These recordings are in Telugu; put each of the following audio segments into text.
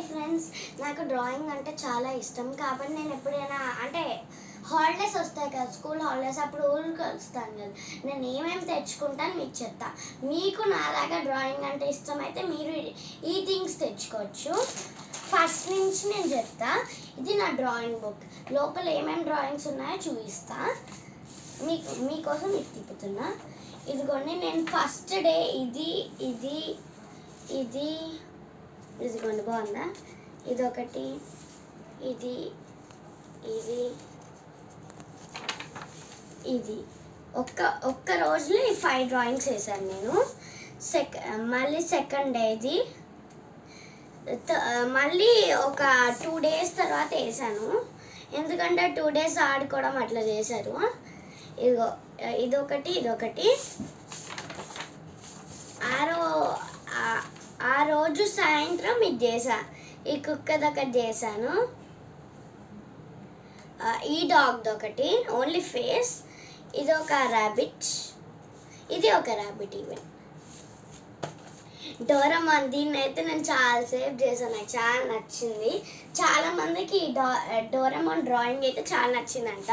ఫ్రెండ్స్, నాకు డ్రాయింగ్ అంటే చాలా ఇష్టం. కాబట్టి నేను ఎప్పుడైనా అంటే హాలిడేస్ వస్తాయి కదా, స్కూల్ హాలిడేస్, అప్పుడు ఊరికి వస్తాను కదా, నేను ఏమేమి తెచ్చుకుంటాను మీకు చెప్తా. మీకు నాలాగా డ్రాయింగ్ అంటే ఇష్టమైతే మీరు ఈ థింగ్స్ తెచ్చుకోవచ్చు. ఫస్ట్ నుంచి నేను చెప్తా. ఇది నా డ్రాయింగ్ బుక్. లోపల ఏమేమి డ్రాయింగ్స్ ఉన్నాయో చూపిస్తా. మీకోసం ఇది తిప్పుతున్నా. ఇదిగోండి, నేను ఫస్ట్ డే ఇదిగోండి, బాగుందా? ఇదొకటి, ఇది ఒక్క రోజులో ఈ 5 డ్రాయింగ్స్ వేసాను నేను. మళ్ళీ సెకండ్ డే ఇది, మళ్ళీ ఒక 2 days తర్వాత వేసాను. ఎందుకంటే 2 days ఆడుకోవడం అట్లా చేశారు. ఇదొకటి ఆ రోజు సాయంత్రం ఇది చేసా. ఈ కుక్కదొకటి చేశాను. ఈ డాగ్ది ఒకటి, ఓన్లీ ఫేస్. ఇది ఒక ర్యాబిట్, ఇది ఒక ర్యాబిట్. ఈవెన్ డోరేమాన్, దీన్ని అయితే నేను చాలాసేపు చేశాను. నాకు చాలా నచ్చింది. చాలామందికి డోరేమాన్ డ్రాయింగ్ అయితే చాలా నచ్చిందంట.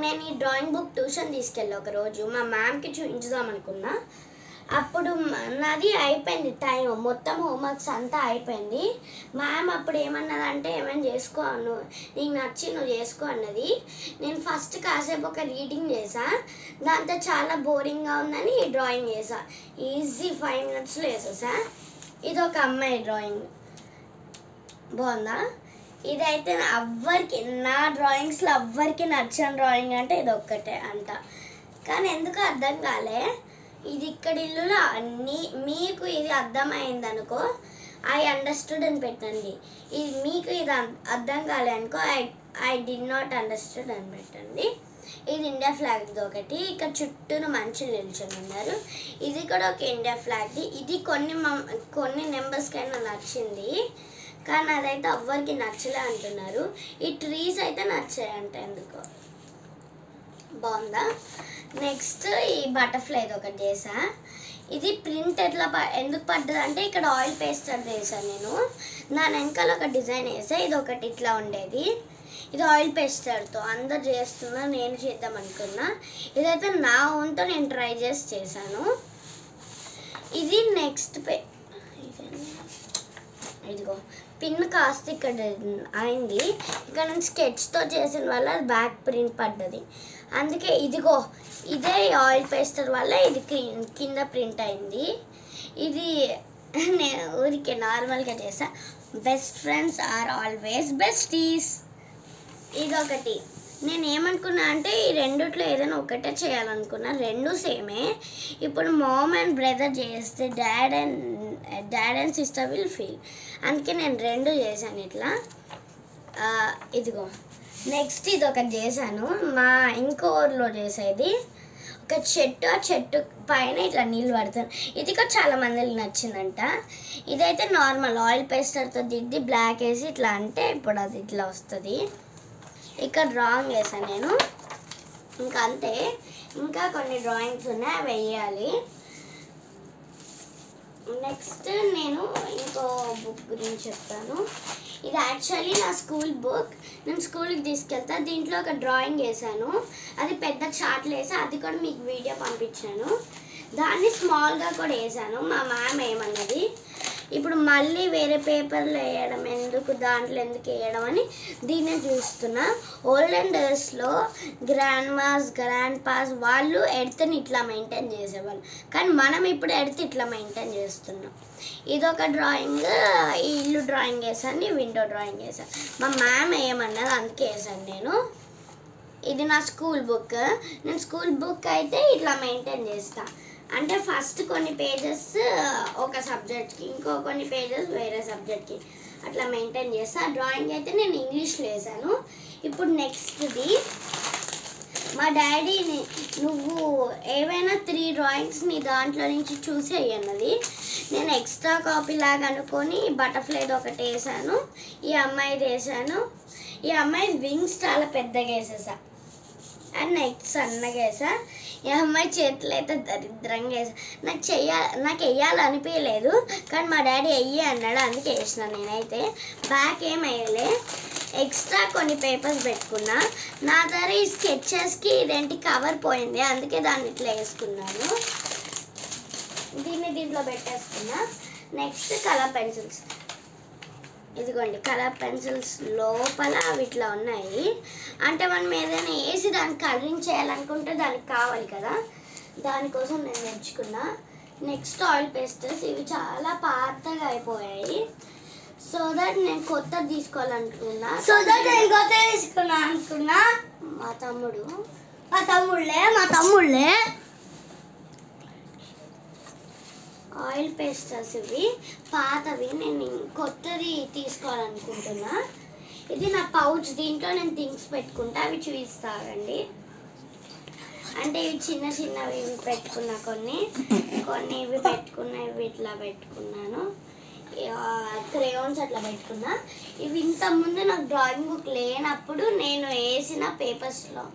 నేను ఈ డ్రాయింగ్ బుక్ ట్యూషన్ తీసుకెళ్ళి ఒకరోజు మా మ్యామ్కి చూపించుదాం అనుకున్నా. అప్పుడు నాది అయిపోయింది టైం, మొత్తం హోంవర్క్స్ అంతా అయిపోయింది. మ్యామ్ అప్పుడు ఏమన్నదంటే, ఏమైనా చేసుకో, నీకు నచ్చి నువ్వు చేసుకో అన్నది. నేను ఫస్ట్ కాసేపు ఒక రీడింగ్ చేసా. దాంతో చాలా బోరింగ్గా ఉందని ఈ డ్రాయింగ్ చేసా. ఈజీ 5 minutesలో వేసేసా. ఇది ఒక అమ్మాయి డ్రాయింగ్, బాగుందా? ఇదైతే నా డ్రాయింగ్స్లో ఎవ్వరికి నచ్చని డ్రాయింగ్ అంటే ఇది ఒక్కటే అంట. కానీ ఎందుకు అర్థం కాలే. ఇది ఇక్కడ ఇల్లులో అన్నీ మీకు ఇది అర్థమైందనుకో, ఐ అండర్స్టూడ్ అని పెట్టండి. ఇది మీకు ఇది అర్థం కాలే అనుకో, ఐ డిడ్ నాట్ అండర్స్టూడ్ అని పెట్టండి. ఇది ఇండియా ఫ్లాగ్ది ఒకటి. ఇక్కడ చుట్టూను మనుషులు నిల్చొని ఉన్నారు. ఇది కూడా ఒక ఇండియా ఫ్లాగ్ది. ఇది కొన్ని నెంబర్స్కైనా నచ్చింది, కానీ అదైతే ఎవ్వరికి నచ్చలే అంటున్నారు. ఈ ట్రీస్ అయితే నచ్చాయంట ఎందుకో. బాగుందా? నెక్స్ట్ ఈ బటర్ఫ్లైది ఒకటి చేసా. ఇది ప్రింట్ ఎందుకు పడ్డది అంటే, ఇక్కడ ఆయిల్ పేస్టర్ చేశాను నేను. దాని వెనకాల ఒక డిజైన్ వేసా. ఇది ఒకటి ఇట్లా ఉండేది. ఇది ఆయిల్ పేస్టర్తో అందరు చేస్తున్నా, నేను చేద్దాం అనుకున్నా. ఇదైతే నా ఓన్తో నేను ట్రై చేశాను. ఇది నెక్స్ట్ ఇదిగో పిన్ కాస్త ఇక్కడ అయింది. ఇక్కడ నేను స్కెచ్తో చేసిన వల్ల అది బ్యాక్ ప్రింట్ పడ్డది. అందుకే ఇదే ఆయిల్ పేస్టర్ వల్ల ఇది కింద ప్రింట్ అయింది. ఇది నేను ఊరికే నార్మల్గా చేసా. Best friends are always besties. ఇదొకటి. నేను ఏమనుకున్నా అంటే, ఈ రెండిట్లో ఏదైనా ఒకటే చేయాలనుకున్నా. రెండు సేమే. ఇప్పుడు మామ్ అండ్ బ్రదర్ చేస్తే dad and sister will feel. అందుకే నేను 2 చేశాను ఇట్లా. ఇదిగో నెక్స్ట్ ఇది ఒకటి చేశాను. మా ఇంకో ఊర్లో చేసేది ఒక చెట్టు. ఆ చెట్టు పైన ఇట్లా నీళ్ళు పడుతుంది. ఇది కూడా చాలా మందికి నచ్చిందంట. ఇదైతే నార్మల్ ఆయిల్ పేస్టర్తో దిద్ది బ్లాక్ వేసి ఇట్లా అంటే ఇప్పుడు అది ఇట్లా వస్తుంది. ఇక్కడ డ్రాయింగ్ వేసాను నేను. ఇంకా అంతే. ఇంకా కొన్ని డ్రాయింగ్స్ ఉన్నాయి, అవి వేయాలి. నెక్స్ట్ నేను ఇంకో బుక్ గురించి చెప్తాను. ఇది యాక్చువల్లీ నా స్కూల్ బుక్. నేను స్కూల్కి తీసుకెళ్తా. దీంట్లో ఒక డ్రాయింగ్ వేసాను. అది పెద్ద చార్ట్లు వేసి అది కూడా మీకు వీడియో పంపించాను. దాన్ని స్మాల్గా కూడా వేసాను. మా మ్యామ్ ఏమన్నది, ఇప్పుడు మళ్ళీ వేరే పేపర్లో వేయడం ఎందుకు, దాంట్లో ఎందుకు వేయడం అని దీన్నే చూస్తున్నా. ఓల్డెన్ డేస్లో గ్రాండ్ పాస్ వాళ్ళు ఎడ్త్ని ఇట్లా మెయింటైన్ చేసేవాళ్ళు, కానీ మనం ఇప్పుడు ఎడ్త్ ఇట్లా మెయింటైన్ చేస్తున్నాం. ఇదొక డ్రాయింగ్. ఈ ఇల్లు డ్రాయింగ్ వేసాను, ఈ విండో డ్రాయింగ్ వేసాను. మా మ్యామ్ ఏమన్నది అందుకే వేసాను నేను. ఇది నా స్కూల్ బుక్. నేను స్కూల్ బుక్ అయితే ఇట్లా మెయింటైన్ చేస్తాను. అంటే ఫస్ట్ కొన్ని పేజెస్ ఒక సబ్జెక్ట్కి, ఇంకో కొన్ని పేజెస్ వేరే సబ్జెక్ట్కి అట్లా మెయింటైన్ చేస్తా. డ్రాయింగ్ అయితే నేను ఇంగ్లీష్లో వేసాను. ఇప్పుడు నెక్స్ట్ది మా డాడీని, నువ్వు ఏవైనా 3 డ్రాయింగ్స్ నీ దాంట్లో నుంచి చూసి వేయన్నది. నేను ఎక్స్ట్రా కాపీ లాగా అనుకొని బటర్ఫ్లైది ఒకటి వేసాను, ఈ అమ్మాయిది వేసాను. ఈ అమ్మాయి వింగ్స్ చాలా పెద్దగా వేసేసా. అండ్ నెక్స్ట్ సన్నగా వేసా. ఈ అమ్మాయి చేతులు అయితే దరిద్రంగా వేసా. నాకు వేయాలనిపించలేదు, కానీ మా డాడీ వెయ్యి అన్నాడు, అందుకే వేసిన. నేనైతే బ్యాక్ ఏం వేయలే, ఎక్స్ట్రా కొన్ని పేపర్స్ పెట్టుకున్నా. నా దగ్గర ఈ స్కెచెస్కి ఇదేంటి కవర్ పోయింది, అందుకే దాన్ని ఇట్లా వేసుకున్నాను. దీంట్లో పెట్టేసుకున్నా. Next colour pencils. ఇదిగోండి కలర్ పెన్సిల్స్ లోపల అవి ఇట్లా ఉన్నాయి. అంటే మనం ఏదైనా వేసి దాన్ని కలరింగ్ చేయాలనుకుంటే దానికి కావాలి కదా, దానికోసం నేను తెచ్చుకున్నా. Next oil పేస్టర్స్. ఇవి చాలా పాతగా అయిపోయాయి, సో దట్ నేను కొత్తది తీసుకోవాలనుకున్నా. మా తమ్ముళ్ళే ఆయిల్ పేస్టర్స్. ఇవి పాతవి, నేను కొత్తది తీసుకోవాలనుకుంటున్నా. ఇది నా పౌచ్, దీంట్లో నేను థింగ్స్ పెట్టుకుంటా. అవి చూపిస్తానండి. అంటే ఇవి చిన్నవి ఇవి పెట్టుకున్నా, కొన్ని ఇవి పెట్టుకున్నా. ఇవి ఇట్లా పెట్టుకున్నాను, క్రేయాన్స్ అట్లా పెట్టుకున్నా. ఇవి ఇంతకుముందు నాకు డ్రాయింగ్ బుక్ లేనప్పుడు నేను వేసిన పేపర్స్లో.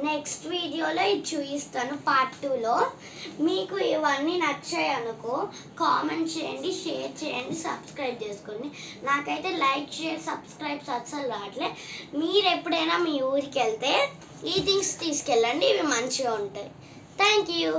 నెక్స్ట్ వీడియోలో ఇది చూపిస్తాను, పార్ట్ 2లో. మీకు ఇవన్నీ నచ్చాయి అనుకో కామెంట్ చేయండి, షేర్ చేయండి, సబ్స్క్రైబ్ చేసుకోండి. నాకైతే లైక్, షేర్, సబ్స్క్రైబ్ అస్సలు రావట్లే. మీరు ఎప్పుడైనా మీ ఊరికి వెళ్తే ఈ థింగ్స్ తీసుకెళ్ళండి, ఇవి మంచిగా ఉంటాయి. Thank you.